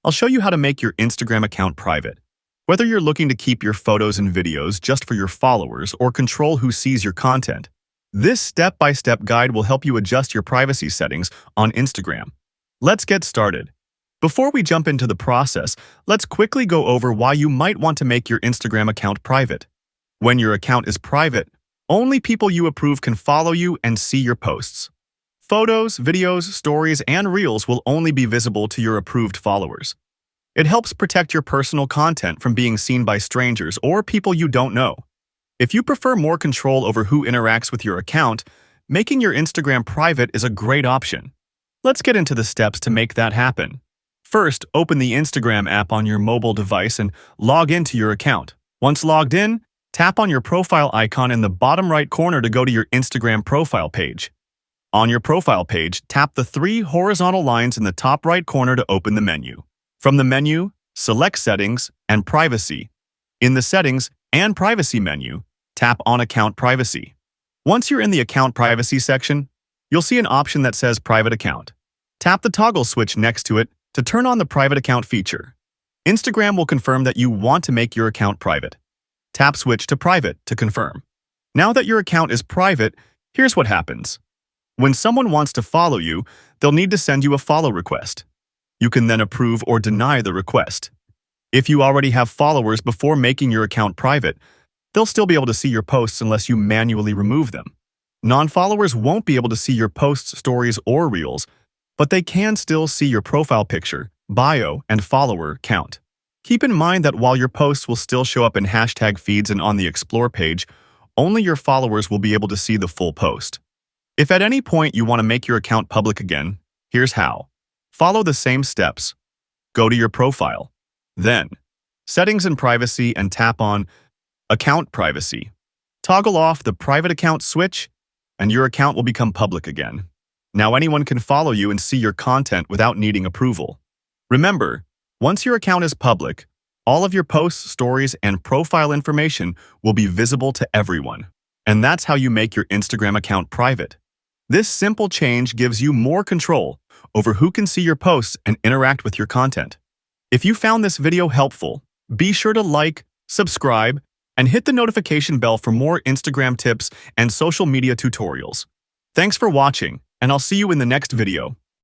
I'll show you how to make your Instagram account private. Whether you're looking to keep your photos and videos just for your followers or control who sees your content, this step-by-step guide will help you adjust your privacy settings on Instagram. Let's get started. Before we jump into the process, let's quickly go over why you might want to make your Instagram account private. When your account is private, only people you approve can follow you and see your posts. Photos, videos, stories, and reels will only be visible to your approved followers. It helps protect your personal content from being seen by strangers or people you don't know. If you prefer more control over who interacts with your account, making your Instagram private is a great option. Let's get into the steps to make that happen. First, open the Instagram app on your mobile device and log into your account. Once logged in, tap on your profile icon in the bottom right corner to go to your Instagram profile page. On your profile page, tap the three horizontal lines in the top right corner to open the menu. From the menu, select Settings and Privacy. In the Settings and Privacy menu, tap on Account Privacy. Once you're in the Account Privacy section, you'll see an option that says Private Account. Tap the toggle switch next to it to turn on the Private Account feature. Instagram will confirm that you want to make your account private. Tap Switch to Private to confirm. Now that your account is private, here's what happens. When someone wants to follow you, they'll need to send you a follow request. You can then approve or deny the request. If you already have followers before making your account private, they'll still be able to see your posts unless you manually remove them. Non-followers won't be able to see your posts, stories, or reels, but they can still see your profile picture, bio, and follower count. Keep in mind that while your posts will still show up in hashtag feeds and on the Explore page, only your followers will be able to see the full post. If at any point you want to make your account public again, here's how. Follow the same steps. Go to your profile. Then, Settings and Privacy and tap on Account Privacy. Toggle off the Private Account switch, and your account will become public again. Now anyone can follow you and see your content without needing approval. Remember, once your account is public, all of your posts, stories, and profile information will be visible to everyone. And that's how you make your Instagram account private. This simple change gives you more control over who can see your posts and interact with your content. If you found this video helpful, be sure to like, subscribe, and hit the notification bell for more Instagram tips and social media tutorials. Thanks for watching, and I'll see you in the next video.